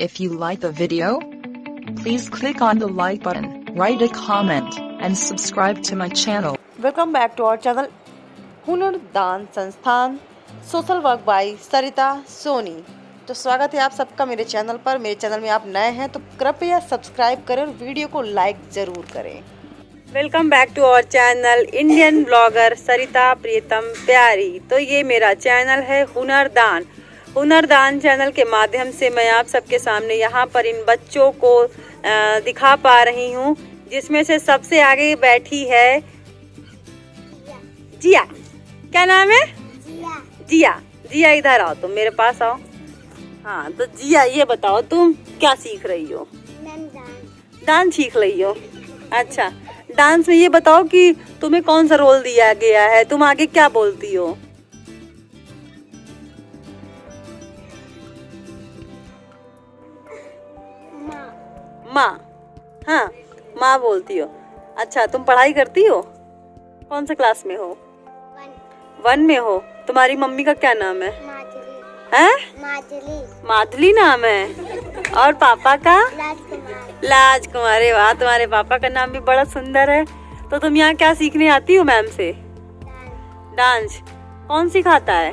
If you like the video, please click on the like button, write a comment, and subscribe to my channel. Welcome back to our channel Hunar Daan Sansthan social work by Sarita Soni. तो स्वागत है आप सबका मेरे channel पर। मेरे channel में आप नए हैं तो कृपया सब्सक्राइब करें और वीडियो को लाइक ज़रूर करें। Welcome back to our channel Indian blogger Sarita Priyatam प्यारी। तो ये मेरा चैनल है हुनर दान चैनल के माध्यम से मैं आप सबके सामने यहाँ पर इन बच्चों को दिखा पा रही हूँ, जिसमें से सबसे आगे बैठी है जिया। क्या नाम है? जिया इधर आओ, तुम मेरे पास आओ। हाँ तो जिया, ये बताओ तुम क्या सीख रही हो? डांस सीख रही हो। अच्छा, डांस में ये बताओ कि तुम्हें कौन सा रोल दिया गया है, तुम आगे क्या बोलती हो? माँ। हाँ, माँ बोलती हो। अच्छा, तुम पढ़ाई करती हो? कौन सा क्लास में हो? 1 में हो। तुम्हारी मम्मी का क्या नाम है? माधुली नाम है। और पापा का? राजकुमार। वाह, तुम्हारे पापा का नाम भी बड़ा सुंदर है। तो तुम यहाँ क्या सीखने आती हो मैम से? डांस। कौन सिखाता है?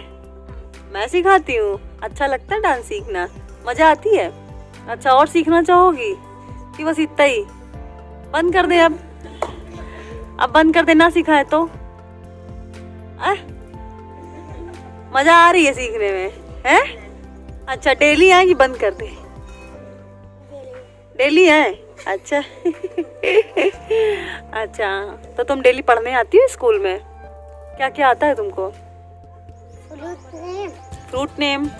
मैं सिखाती हूँ। अच्छा लगता है डांस सीखना? मजा आती है? अच्छा, और सीखना चाहोगी कि बस इतना ही? बंद कर दे अब बंद कर दे, ना सिखाए तो? मजा आ रही है सीखने में है? अच्छा, डेली है कि बंद कर दे? डेली है। अच्छा अच्छा, तो तुम डेली पढ़ने आती हो स्कूल में? क्या क्या आता है तुमको? फ्रूट नेम,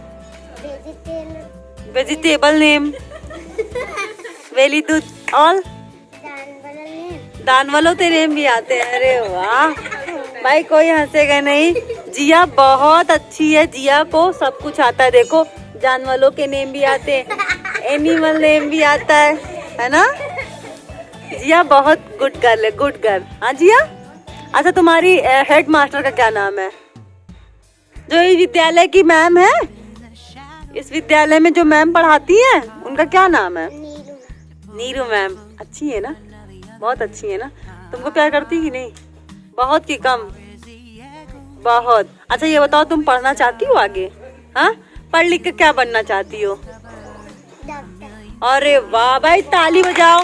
वेजिटेबल नेम, वेली दूध और दान वालों के नेम भी आते हैं। अरे वाह भाई, कोई हंसेगा नहीं। जिया बहुत अच्छी है, जिया को सब कुछ आता है। देखो, जानवरों के नेम भी आते हैं, एनिमल नेम भी आता है ना? जिया बहुत गुड गर्ल है, गुड गर्ल। हाँ जिया। अच्छा, तुम्हारी हेड मास्टर का क्या नाम है? जो इस विद्यालय की मैम है, इस विद्यालय में जो मैम पढ़ाती है, उनका क्या नाम है? नीरू मैम। अच्छी है ना? बहुत अच्छी है ना? तुमको प्यार करती कि नहीं? बहुत की कम? बहुत। अच्छा, ये बताओ, तुम पढ़ना चाहती हो आगे? हाँ, पढ़ लिख के क्या बनना चाहती हो? अरे वाह भाई, ताली बजाओ।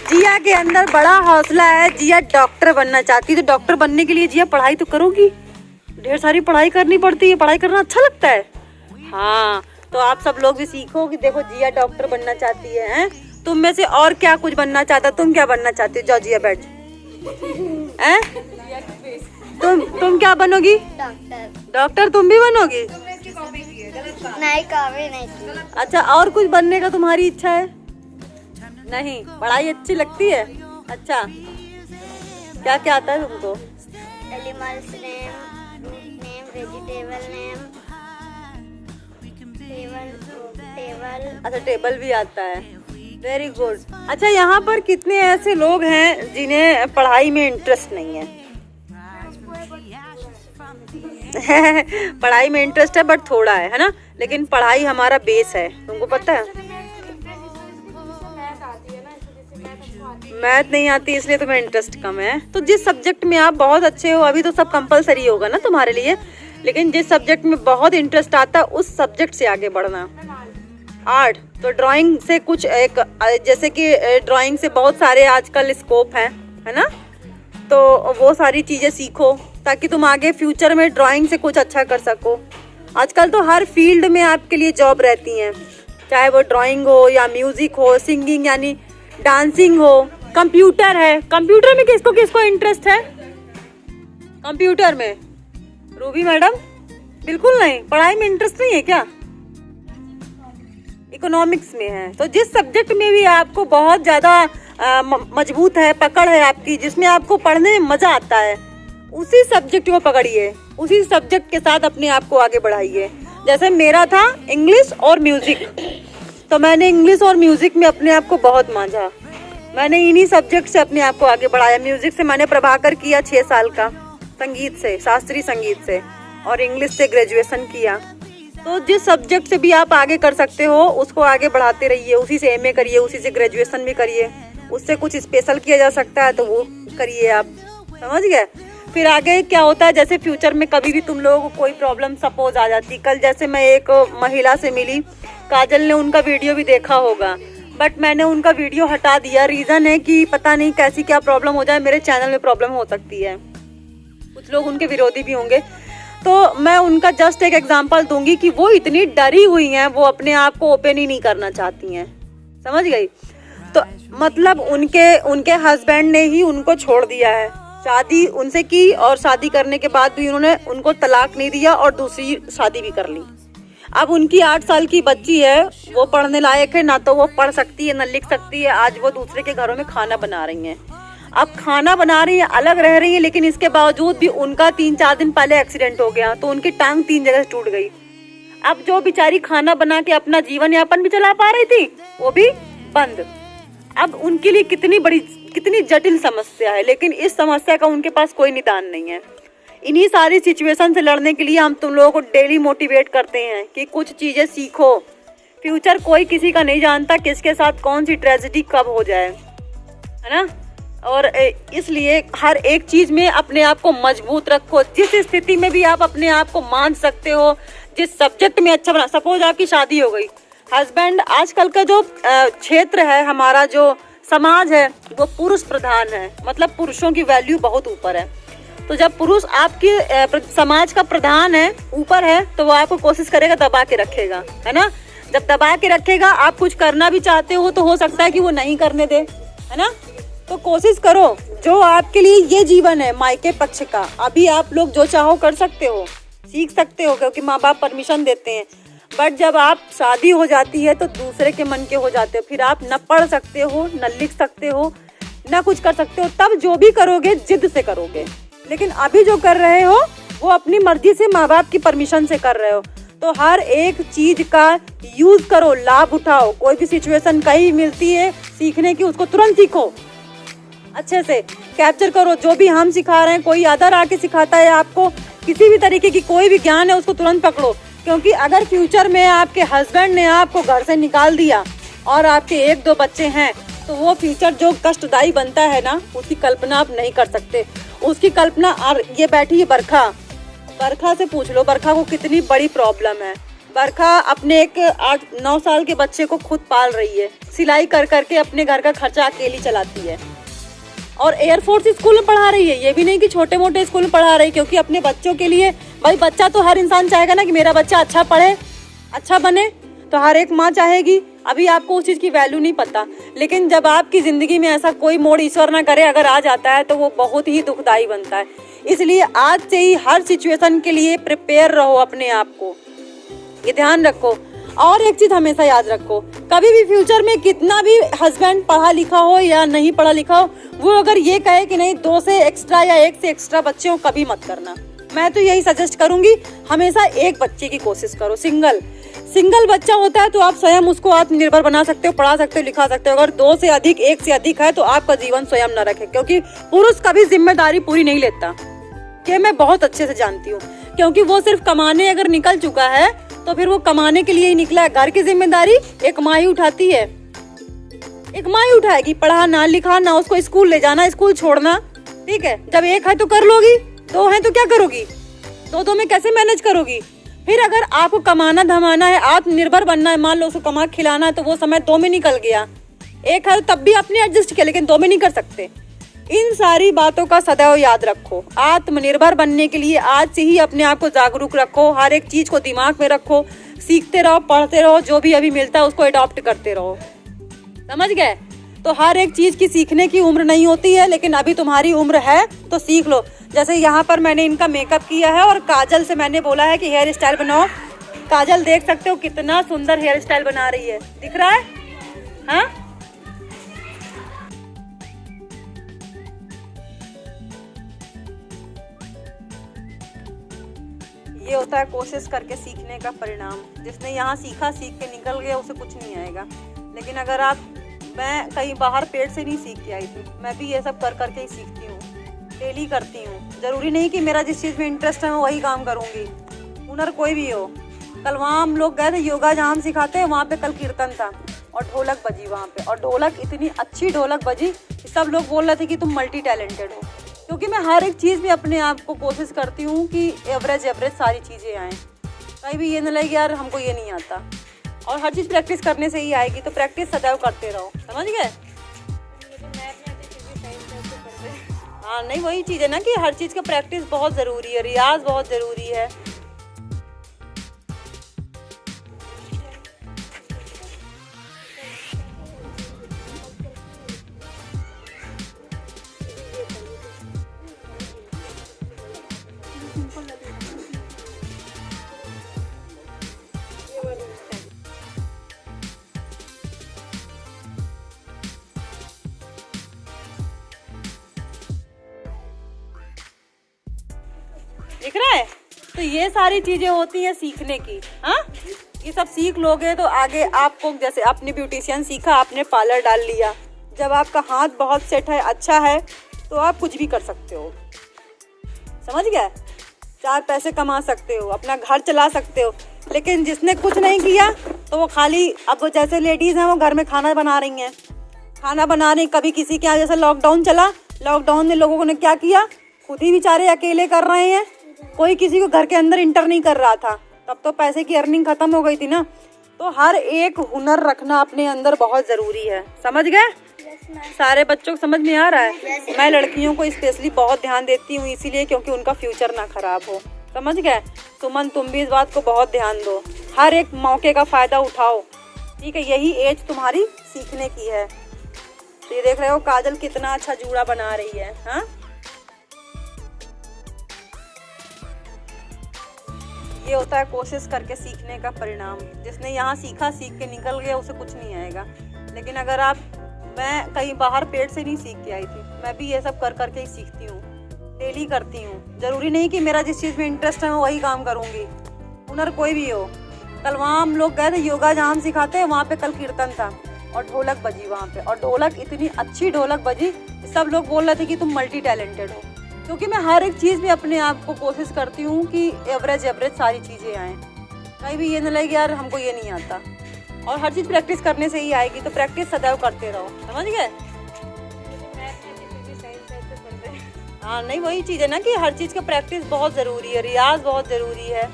जिया के अंदर बड़ा हौसला है, जिया डॉक्टर बनना चाहती है। तो डॉक्टर बनने के लिए जिया पढ़ाई तो करोगी? ढेर सारी पढ़ाई करनी पड़ती है। पढ़ाई करना अच्छा लगता है? हाँ, तो आप सब लोग भी सीखो कि देखो, जिया डॉक्टर बनना चाहती है। तुम में से और क्या कुछ बनना चाहता? तुम क्या बनना चाहती हो? जाओ जिया, बैठ। तुम क्या बनोगी? डॉक्टर तुम भी बनोगी? नहीं। अच्छा, और कुछ बनने का तुम्हारी इच्छा है? नहीं, पढ़ाई अच्छी लगती है। अच्छा, क्या क्या आता है तुमको? Animals name, fruit name, vegetable name, table. अच्छा, टेबल भी आता है। Very good. अच्छा, यहाँ पर कितने ऐसे लोग हैं जिन्हें पढ़ाई में इंटरेस्ट नहीं है? पढ़ाई में इंटरेस्ट है बट थोड़ा है ना? लेकिन पढ़ाई हमारा बेस है, तुमको पता है। मैथ नहीं आती इसलिए तुम्हें इंटरेस्ट कम है। तो जिस सब्जेक्ट में आप बहुत अच्छे हो, अभी तो सब कंपलसरी होगा ना तुम्हारे लिए, लेकिन जिस सब्जेक्ट में बहुत इंटरेस्ट आता है उस सब्जेक्ट से आगे बढ़ना। आर्ट तो ड्राइंग से कुछ एक, जैसे कि ड्राइंग से बहुत सारे आजकल स्कोप हैं, है ना? तो वो सारी चीज़ें सीखो ताकि तुम आगे फ्यूचर में ड्राइंग से कुछ अच्छा कर सको। आजकल तो हर फील्ड में आपके लिए जॉब रहती हैं, चाहे वो ड्राइंग हो या म्यूजिक हो, सिंगिंग यानी डांसिंग हो, कंप्यूटर है। कंप्यूटर में किसको किसको इंटरेस्ट है? कंप्यूटर में रूबी मैडम? बिल्कुल नहीं। पढ़ाई में इंटरेस्ट नहीं है क्या? इकोनॉमिक्स में है। तो जिस सब्जेक्ट में भी आपको बहुत ज्यादा मजबूत है, पकड़ है आपकी, जिसमें आपको पढ़ने में मजा आता है, उसी सब्जेक्ट को पकड़िए, उसी सब्जेक्ट के साथ अपने आप को आगे बढ़ाइए। जैसे मेरा था इंग्लिश और म्यूजिक, तो मैंने इंग्लिश और म्यूजिक में अपने आप को बहुत मांझा। मैंने इन्हीं सब्जेक्ट से अपने आप को आगे बढ़ाया। म्यूजिक से मैंने प्रभाकर किया 6 साल का, संगीत से, शास्त्रीय संगीत से, और इंग्लिश से ग्रेजुएशन किया। तो जिस सब्जेक्ट से भी आप आगे कर सकते हो उसको आगे बढ़ाते रहिए, उसी से एमए करिए, उसी से ग्रेजुएशन भी करिए, उससे कुछ स्पेशल किया जा सकता है तो वो करिए आप, समझ गए। फिर आगे क्या होता है, जैसे फ्यूचर में कभी भी तुम लोगों को कोई प्रॉब्लम सपोज आ जाती, कल जैसे मैं एक महिला से मिली, काजल ने उनका वीडियो भी देखा होगा, बट मैंने उनका वीडियो हटा दिया। रीज़न है कि पता नहीं कैसी क्या प्रॉब्लम हो जाए, मेरे चैनल में प्रॉब्लम हो सकती है, कुछ लोग उनके विरोधी भी होंगे, तो मैं उनका जस्ट एक एग्जांपल दूंगी कि वो इतनी डरी हुई हैं, वो अपने आप को ओपन ही नहीं करना चाहती हैं, समझ गई। तो मतलब उनके हस्बैंड ने ही उनको छोड़ दिया है, शादी उनसे की और शादी करने के बाद भी उन्होंने उनको तलाक नहीं दिया और दूसरी शादी भी कर ली। अब उनकी 8 साल की बच्ची है, वो पढ़ने लायक है, ना तो वो पढ़ सकती है ना लिख सकती है। आज वो दूसरे के घरों में खाना बना रही हैं। अब खाना बना रही है, अलग रह रही है, लेकिन इसके बावजूद भी उनका 3-4 दिन पहले एक्सीडेंट हो गया, तो उनकी टांग 3 जगह से टूट गई। अब जो बेचारी खाना बना के अपना जीवन यापन भी चला पा रही थी, वो भी बंद। अब उनके लिए कितनी जटिल समस्या है, लेकिन इस समस्या का उनके पास कोई निदान नहीं है। इन्हीं सारी सिचुएशन से लड़ने के लिए हम तुम लोगों को डेली मोटिवेट करते हैं कि कुछ चीजें सीखो। फ्यूचर कोई किसी का नहीं जानता, किसके साथ कौन सी ट्रेजेडी कब हो जाए, है ना। और इसलिए हर एक चीज में अपने आप को मजबूत रखो। जिस स्थिति में भी आप अपने आप को मान सकते हो, जिस सब्जेक्ट में अच्छा बना, सपोज आपकी शादी हो गई, हस्बैंड, आजकल का जो क्षेत्र है, हमारा जो समाज है वो पुरुष प्रधान है, मतलब पुरुषों की वैल्यू बहुत ऊपर है। तो जब पुरुष आपके समाज का प्रधान है, ऊपर है, तो वो आपको कोशिश करेगा दबा के रखेगा, है ना। जब दबा के रखेगा, आप कुछ करना भी चाहते हो तो हो सकता है कि वो नहीं करने दे, है ना। तो कोशिश करो, जो आपके लिए ये जीवन है मायके पक्ष का, अभी आप लोग जो चाहो कर सकते हो, सीख सकते हो, क्योंकि माँ बाप परमिशन देते हैं। बट जब आप शादी हो जाती है तो दूसरे के मन के हो जाते हो, फिर आप न पढ़ सकते हो, न लिख सकते हो, न कुछ कर सकते हो। तब जो भी करोगे जिद से करोगे, लेकिन अभी जो कर रहे हो वो अपनी मर्जी से, माँ बाप की परमिशन से कर रहे हो। तो हर एक चीज का यूज करो, लाभ उठाओ। कोई भी सिचुएशन कहीं मिलती है सीखने की, उसको तुरंत सीखो, अच्छे से कैप्चर करो। जो भी हम सिखा रहे हैं, कोई अदर आके सिखाता है आपको, किसी भी तरीके की कोई भी ज्ञान है, उसको तुरंत पकड़ो। क्योंकि अगर फ्यूचर में आपके हस्बैंड ने आपको घर से निकाल दिया और आपके 1-2 बच्चे हैं, तो वो फ्यूचर जो कष्टदायी बनता है ना, उसकी कल्पना आप नहीं कर सकते। उसकी कल्पना, और ये बैठी है बरखा से पूछ लो, बरखा को कितनी बड़ी प्रॉब्लम है। बरखा अपने एक 8-9 साल के बच्चे को खुद पाल रही है, सिलाई कर करके अपने घर का खर्चा अकेली चलाती है, और एयरफोर्स स्कूल में पढ़ा रही है। ये भी नहीं कि छोटे मोटे स्कूल में पढ़ा रही, क्योंकि अपने बच्चों के लिए, भाई बच्चा तो हर इंसान चाहेगा ना कि मेरा बच्चा अच्छा पढ़े, अच्छा बने, तो हर एक माँ चाहेगी। अभी आपको उस चीज़ की वैल्यू नहीं पता, लेकिन जब आपकी ज़िंदगी में ऐसा कोई मोड़, ईश्वर ना करे, अगर आ जाता है तो वो बहुत ही दुखदाई बनता है। इसलिए आज से ही हर सिचुएशन के लिए प्रिपेयर रहो अपने आप को, ये ध्यान रखो। और एक चीज हमेशा याद रखो, कभी भी फ्यूचर में कितना भी हस्बैंड पढ़ा लिखा हो या नहीं पढ़ा लिखा हो, वो अगर ये कहे कि नहीं 2 से एक्स्ट्रा या 1 से एक्स्ट्रा बच्चे हो, कभी मत करना। मैं तो यही सजेस्ट करूंगी, हमेशा एक बच्चे की कोशिश करो। सिंगल बच्चा होता है तो आप स्वयं उसको आत्मनिर्भर बना सकते हो, पढ़ा सकते हो, लिखा सकते हो। अगर 2 से अधिक, 1 से अधिक है तो आपका जीवन स्वयं न रखे, क्योंकि पुरुष कभी जिम्मेदारी पूरी नहीं लेता, ये मैं बहुत अच्छे से जानती हूँ। क्योंकि वो सिर्फ कमाने अगर निकल चुका है तो फिर वो कमाने के लिए ही निकला है। घर की जिम्मेदारी एक माँ ही उठाती है, एक माँ ही उठाएगी, पढ़ाना लिखाना, उसको स्कूल ले जाना, स्कूल छोड़ना, ठीक है। जब 1 है तो कर लोगी, 2 है तो क्या करोगी, 2 में कैसे मैनेज करोगी। फिर अगर आपको कमाना धमाना है, आत्मनिर्भर बनना है, मान लो उसको कमा खिलाना है, तो वो समय 2 में निकल गया। 1 है तब भी आपने एडजस्ट किया, लेकिन 2 में नहीं कर सकते। इन सारी बातों का सदैव याद रखो। आत्मनिर्भर बनने के लिए आज से ही अपने आप को जागरूक रखो, हर एक चीज को दिमाग में रखो, सीखते रहो, पढ़ते रहो, जो भी अभी मिलता है उसको अडॉप्ट करते रहो, समझ गए। तो हर एक चीज की सीखने की उम्र नहीं होती है, लेकिन अभी तुम्हारी उम्र है तो सीख लो। जैसे यहाँ पर मैंने इनका मेकअप किया है और काजल से मैंने बोला है कि हेयर स्टाइल बनाओ। काजल देख सकते हो कितना सुंदर हेयर स्टाइल बना रही है, दिख रहा है, हाँ। ये होता है कोशिश करके सीखने का परिणाम। जिसने यहाँ सीखा, सीख के निकल गया, उसे कुछ नहीं आएगा। लेकिन अगर मैं कहीं बाहर पेट से नहीं सीख के आई थी, मैं भी ये सब कर करके ही सीखती हूँ, डेली करती हूँ। जरूरी नहीं कि मेरा जिस चीज़ में इंटरेस्ट है मैं वही काम करूँगी, हुनर कोई भी हो, कल वहाँ हम लोग गए थे योगा जहाँ हम सिखाते हैं, वहाँ पे कल कीर्तन था और ढोलक बजी वहाँ पे, और ढोलक इतनी अच्छी ढोलक बजी कि सब लोग बोल रहे थे कि तुम मल्टी टैलेंटेड हो। क्योंकि मैं हर एक चीज़ में अपने आप को कोशिश करती हूँ कि एवरेज सारी चीज़ें आएँ, कहीं भी ये नहीं लगे यार हमको ये नहीं आता। और हर चीज़ प्रैक्टिस करने से ही आएगी, तो प्रैक्टिस सदैव करते रहो, समझ गए? हाँ नहीं, वही चीज़ है ना कि हर चीज़ का प्रैक्टिस बहुत ज़रूरी है, रियाज बहुत ज़रूरी है। दिख रहा है? तो ये सारी चीजें होती है सीखने की। हाँ, ये सब सीख लोगे तो आगे आपको, जैसे आपने ब्यूटिशियन सीखा, आपने पार्लर डाल लिया, जब आपका हाथ बहुत सेट है, अच्छा है, तो आप कुछ भी कर सकते हो, समझ गए? 4 पैसे कमा सकते हो, अपना घर चला सकते हो। लेकिन जिसने कुछ नहीं किया तो वो खाली, अब जैसे लेडीज हैं वो घर में खाना बना रही हैं, खाना बना रही, कभी किसी के यहाँ, जैसे लॉकडाउन चला, लॉकडाउन में लोगों ने क्या किया, खुद ही बेचारे अकेले कर रहे हैं, कोई किसी को घर के अंदर इंटर नहीं कर रहा था, तब तो पैसे की अर्निंग खत्म हो गई थी ना। तो हर एक हुनर रखना अपने अंदर बहुत ज़रूरी है, समझ गए? सारे बच्चों को समझ में आ रहा है? मैं लड़कियों को स्पेशली बहुत ध्यान देती हूँ, इसीलिए क्योंकि उनका फ्यूचर ना खराब हो, समझ गए? सुमन, तुम भी इस बात को बहुत ध्यान दो, हर एक मौके का फ़ायदा उठाओ, ठीक है? यही एज तुम्हारी सीखने की है। तो ये देख रहे हो काजल कितना अच्छा जूड़ा बना रही है। हाँ, ये होता है कोशिश करके सीखने का परिणाम। जिसने यहाँ सीखा, सीख के निकल गया, उसे कुछ नहीं आएगा। लेकिन अगर आप, मैं कहीं बाहर पेट से नहीं सीख के आई थी, मैं भी ये सब कर करके ही सीखती हूँ, डेली करती हूँ। ज़रूरी नहीं कि मेरा जिस चीज़ में इंटरेस्ट है मैं वही काम करूँगी, हुनर कोई भी हो। कल वहाँ हम लोग गए थे योगा जहाँ हम सिखाते हैं, वहाँ पे कल कीर्तन था और ढोलक बजी वहाँ पे, और ढोलक इतनी अच्छी ढोलक बजी, सब लोग बोल रहे थे कि तुम मल्टी टैलेंटेड हो। क्योंकि मैं हर एक चीज़ में अपने आप को कोशिश करती हूँ कि एवरेज सारी चीज़ें आएँ, कहीं भी ये नहीं लगे यार हमको ये नहीं आता। और हर चीज़ प्रैक्टिस करने से ही आएगी, तो प्रैक्टिस सदैव करते रहो, समझ गए? हाँ नहीं, वही चीज़ है ना कि हर चीज़ का प्रैक्टिस बहुत ज़रूरी है, रियाज बहुत ज़रूरी है।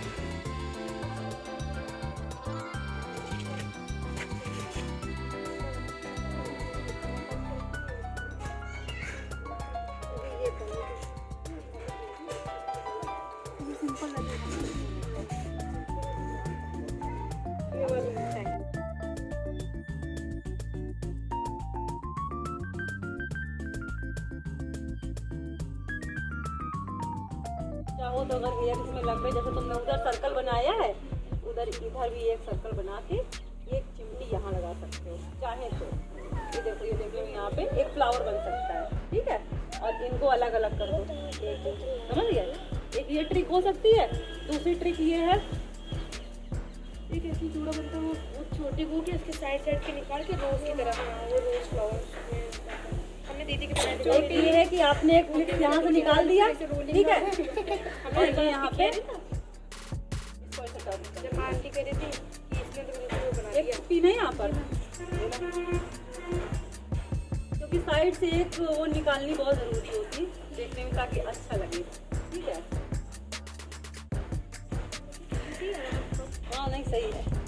चाहो तो अगर एक इसमें लग गए, जैसे तुमने उधर सर्कल बनाया है, उधर इधर भी एक सर्कल बना के एक चिमटी यहाँ लगा सकते हो, चाहे तो। ये देखो, ये देख लो, यहाँ पे एक फ्लावर बन सकता है, ठीक है? और इनको अलग अलग कर दो, समझ गए? एक ये ट्रिक हो सकती है। दूसरी ट्रिक ये है, एक ऐसी जूड़ा बनता है, वो छोटे को के इसके साइड के निकाल के रोज की तरह, वो रोज फ्लावर हमने दीदी के बनाए। एक ये है कि आपने एक क्लिप यहाँ से निकाल दिया, ठीक है? और ये यहाँ पे जब आंटी कह रही थी कि इसने तो बना दिया, एक पीना है यहाँ पर, क्योंकि साइड से एक वो निकालनी बहुत ज़रूरी होती देखने में, ताकि अच्छा लगे, ठीक है? हाँ नहीं, सही है।